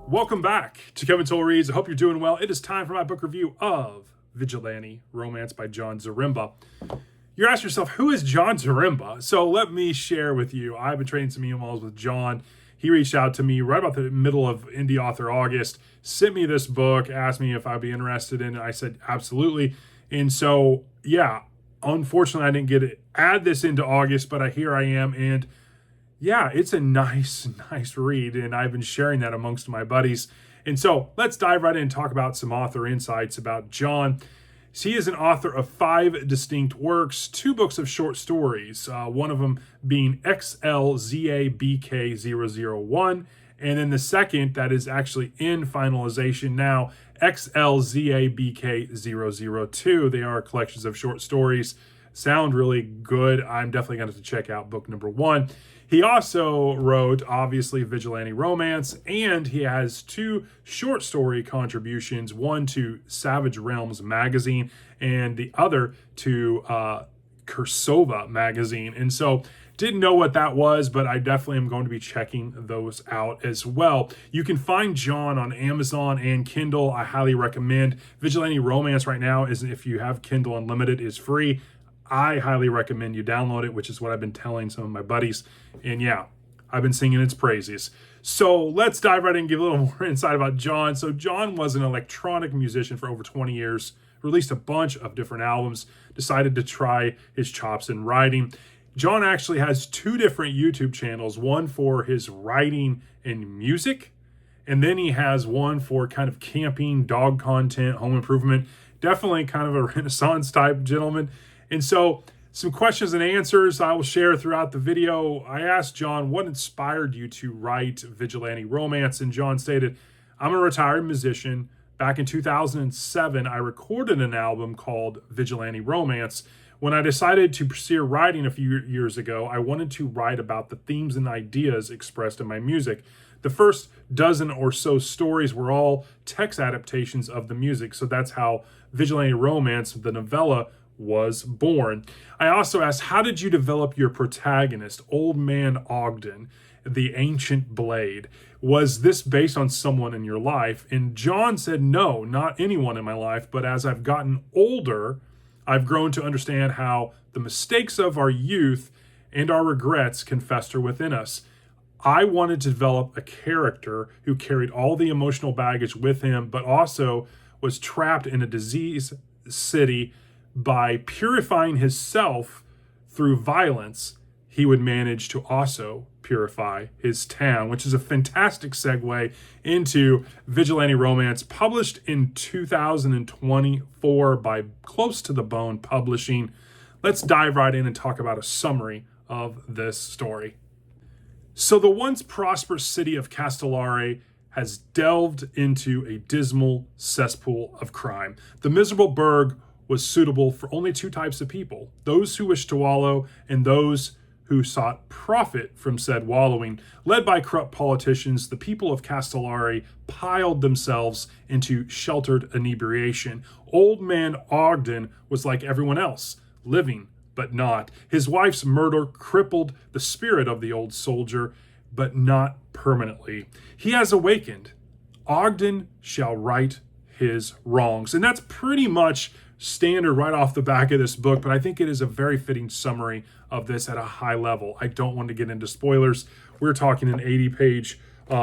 Welcome back to Kevin Toll Reads. I hope you're doing well. It is time for my book review of Vigilante Romance by Jon Zaremba. You're asking yourself, who is Jon Zaremba? So let me share with you. I've been trading some emails with Jon. He reached out to me right about the middle of Indie Author August, sent me this book, asked me if I'd be interested in it. I said, absolutely. And so, yeah, unfortunately, I didn't get to add this into August, but here I am. And yeah, it's a nice read, and I've been sharing that amongst my buddies. And so let's dive right in and talk about some author insights about Jon. He is an author of 5 distinct works, 2 books of short stories, one of them being XLZABK001, and then the second that is actually in finalization now, XLZABK002. They are collections of short stories. Sound really good. I'm definitely going to have to check out book number 1. He also wrote, obviously, Vigilante Romance, and he has 2 short story contributions, one to Savage Realms magazine and the other to Kursova magazine. And so didn't know what that was, but I definitely am going to be checking those out as well. You can find Jon on Amazon and Kindle. I highly recommend. Vigilante Romance right now, is if you have Kindle Unlimited, is free. I highly recommend you download it, which is what I've been telling some of my buddies. And yeah, I've been singing its praises. So let's dive right in and give a little more insight about Jon. So Jon was an electronic musician for over 20 years, released a bunch of different albums, decided to try his chops in writing. Jon actually has 2 different YouTube channels, one for his writing and music, and then he has one for kind of camping, dog content, home improvement. Definitely kind of a Renaissance type gentleman. And so some questions and answers I will share throughout the video. I asked Jon what inspired you to write Vigilante Romance, and Jon stated, I'm a retired musician. Back in 2007, I recorded an album called Vigilante Romance. When I decided to pursue writing a few years ago, I wanted to write about the themes and ideas expressed in my music. The first dozen or so stories were all text adaptations of the music, so that's how Vigilante Romance, the novella, was born. I also asked, how did you develop your protagonist, Old Man Ogden, the Ancient Blade? Was this based on someone in your life? And Jon said, no, not anyone in my life, but as I've gotten older, I've grown to understand how the mistakes of our youth and our regrets can fester within us. I wanted to develop a character who carried all the emotional baggage with him, but also was trapped in a diseased city. By purifying himself through violence, he would manage to also purify his town, which is a fantastic segue into Vigilante Romance, published in 2024 by Close to the Bone Publishing. Let's dive right in and talk about a summary of this story. So the once prosperous city of Castellari has delved into a dismal cesspool of crime. The miserable burg was suitable for only 2 types of people, those who wished to wallow and those who sought profit from said wallowing. Led by corrupt politicians, the people of Castellari piled themselves into sheltered inebriation. Old Man Ogden was like everyone else, living but not. His wife's murder crippled the spirit of the old soldier, but not permanently. He has awakened. Ogden shall right his wrongs. And that's pretty much standard right off the back of this book, but I think it is a very fitting summary of this at a high level. I don't want to get into spoilers. We're talking an 80-page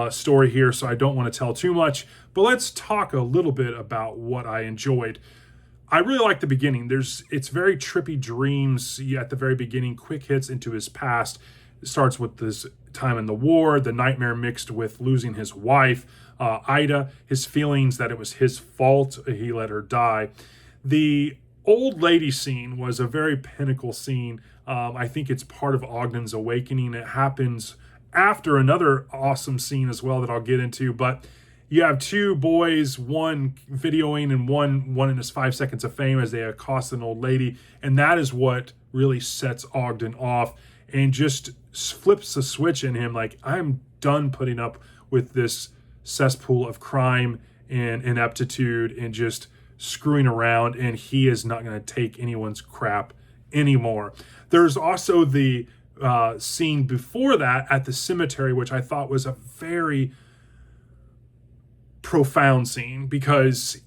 story here, so I don't want to tell too much, but let's talk a little bit about what I enjoyed. I really like the beginning. It's very trippy dreams at the very beginning, quick hits into his past. It starts with this time in the war, the nightmare mixed with losing his wife, Ida, his feelings that it was his fault he let her die. The old lady scene was a very pinnacle scene. I think it's part of Ogden's awakening. It happens after another awesome scene as well that I'll get into, but you have 2 boys, one videoing and one in his 5 seconds of fame as they accost an old lady, and that is what really sets Ogden off and just flips the switch in him, like, I'm done putting up with this cesspool of crime and ineptitude and just screwing around, and he is not going to take anyone's crap anymore. There's also the scene before that at the cemetery, which I thought was a very profound scene, because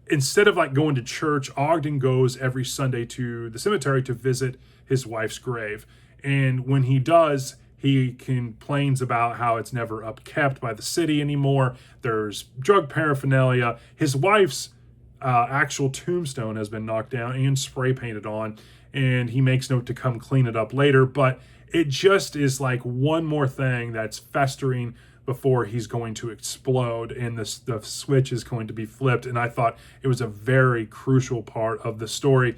instead of like going to church, Ogden goes every Sunday to the cemetery to visit his wife's grave. And when he does, he complains about how it's never upkept by the city anymore. There's drug paraphernalia. His wife's actual tombstone has been knocked down and spray painted on, and he makes note to come clean it up later. But it just is like one more thing that's festering before he's going to explode, and the switch is going to be flipped. And I thought it was a very crucial part of the story.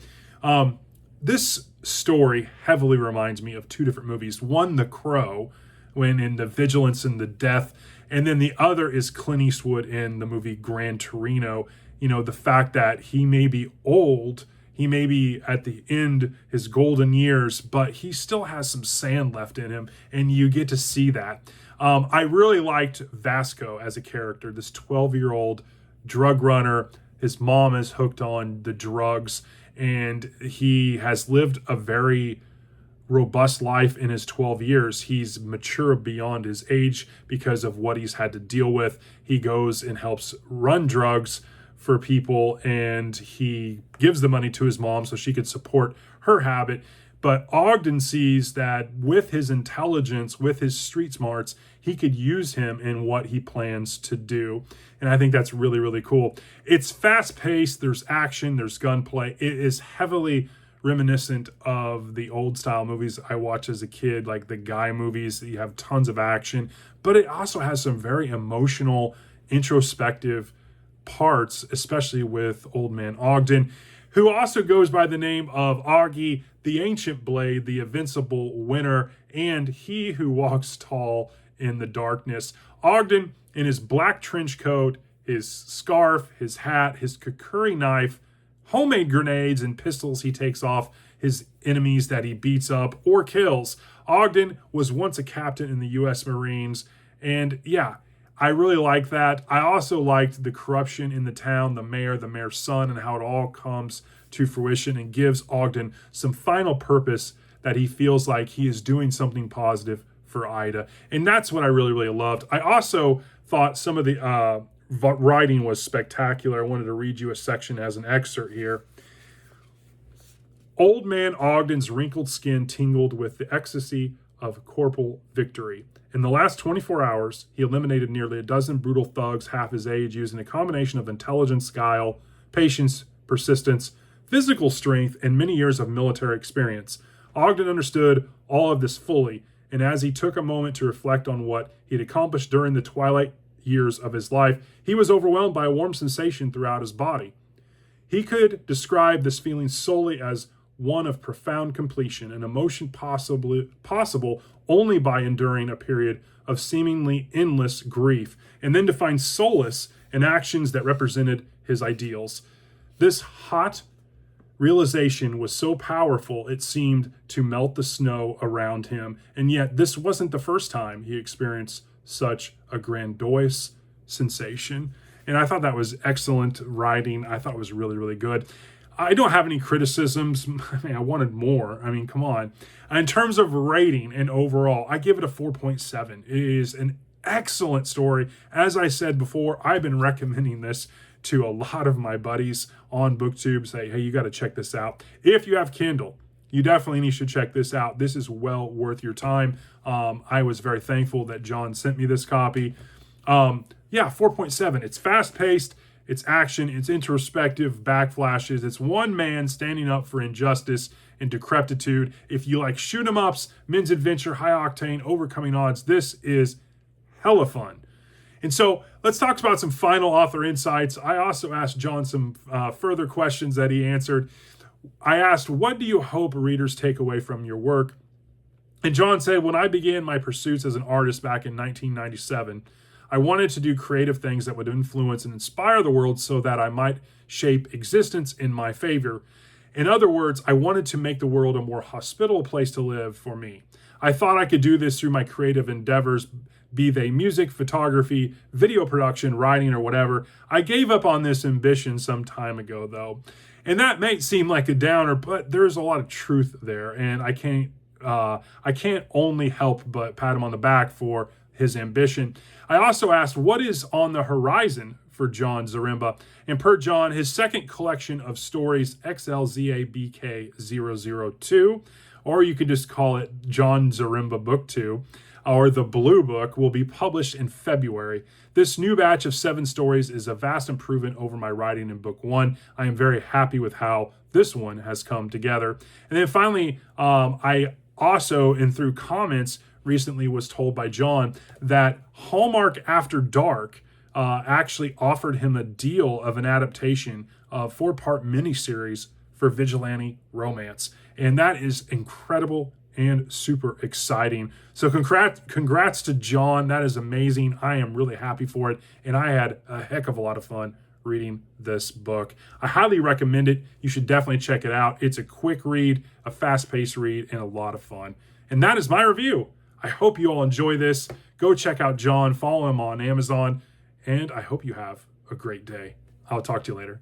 This story heavily reminds me of two different movies. One, The Crow, when in the vigilance and the death, and then the other is Clint Eastwood in the movie Gran Torino. You know, the fact that he may be old, he may be at the end his golden years, but he still has some sand left in him, and you get to see that. I really liked Vasco as a character, this 12-year-old drug runner. His mom is hooked on the drugs, and he has lived a very robust life in his 12 years. He's mature beyond his age because of what he's had to deal with. He goes and helps run drugs for people, and he gives the money to his mom so she could support her habit. But Ogden sees that with his intelligence, with his street smarts, he could use him in what he plans to do. And I think that's really, really cool. It's fast-paced, there's action, there's gunplay. It is heavily reminiscent of the old style movies I watched as a kid, like the Guy movies. You have tons of action, but it also has some very emotional, introspective parts, especially with Old Man Ogden, who also goes by the name of Augie, the Ancient Blade, the Invincible Winner, and he who walks tall in the darkness. Ogden, in his black trench coat, his scarf, his hat, his kukuri knife, homemade grenades and pistols he takes off his enemies that he beats up or kills. Ogden was once a captain in the U.S. Marines, and yeah, I really like that. I also liked the corruption in the town, the mayor's son, and how it all comes to fruition and gives Ogden some final purpose that he feels like he is doing something positive for Ida. And that's what I really, really loved. I also thought some of the writing was spectacular. I wanted to read you a section as an excerpt here. Old Man Ogden's wrinkled skin tingled with the ecstasy of corporal victory. In the last 24 hours, he eliminated nearly a dozen brutal thugs half his age using a combination of intelligence, guile, patience, persistence, physical strength, and many years of military experience. Ogden understood all of this fully, and as he took a moment to reflect on what he had accomplished during the twilight years of his life, he was overwhelmed by a warm sensation throughout his body. He could describe this feeling solely as one of profound completion, an emotion possible only by enduring a period of seemingly endless grief, and then to find solace in actions that represented his ideals. This hot realization was so powerful it seemed to melt the snow around him, and yet this wasn't the first time he experienced such a grandiose sensation. And I thought that was excellent writing. I thought it was really, really good. I don't have any criticisms. I mean, I wanted more. I mean, come on. In terms of rating and overall, I give it a 4.7. It is an excellent story. As I said before, I've been recommending this to a lot of my buddies on BookTube. Say, hey, you got to check this out. If you have Kindle, you definitely should check this out. This is well worth your time. I was very thankful that Jon sent me this copy. 4.7. It's fast-paced. It's action, it's introspective, backflashes. It's one man standing up for injustice and decrepitude. If you like shoot 'em ups, men's adventure, high octane, overcoming odds, this is hella fun. And so let's talk about some final author insights. I also asked Jon some further questions that he answered. I asked, what do you hope readers take away from your work? And Jon said, when I began my pursuits as an artist back in 1997, I wanted to do creative things that would influence and inspire the world so that I might shape existence in my favor. In other words, I wanted to make the world a more hospitable place to live for me. I thought I could do this through my creative endeavors, be they music, photography, video production, writing, or whatever. I gave up on this ambition some time ago, though. And that may seem like a downer, but there's a lot of truth there, and I can't only help but pat him on the back for his ambition. I also asked what is on the horizon for Jon Zaremba, and per Jon, his second collection of stories, XLZABK002, or you could just call it Jon Zaremba Book 2, or the Blue Book, will be published in February. This new batch of 7 stories is a vast improvement over my writing in Book 1. I am very happy with how this one has come together. And then finally, I also, and through comments recently, was told by Jon that Hallmark After Dark actually offered him a deal of an adaptation of 4-part miniseries for Vigilante romance. And that is incredible and super exciting. So congrats to Jon. That is amazing. I am really happy for it. And I had a heck of a lot of fun reading this book. I highly recommend it. You should definitely check it out. It's a quick read, a fast-paced read, and a lot of fun. And that is my review. I hope you all enjoy this. Go check out Jon, follow him on Amazon, and I hope you have a great day. I'll talk to you later.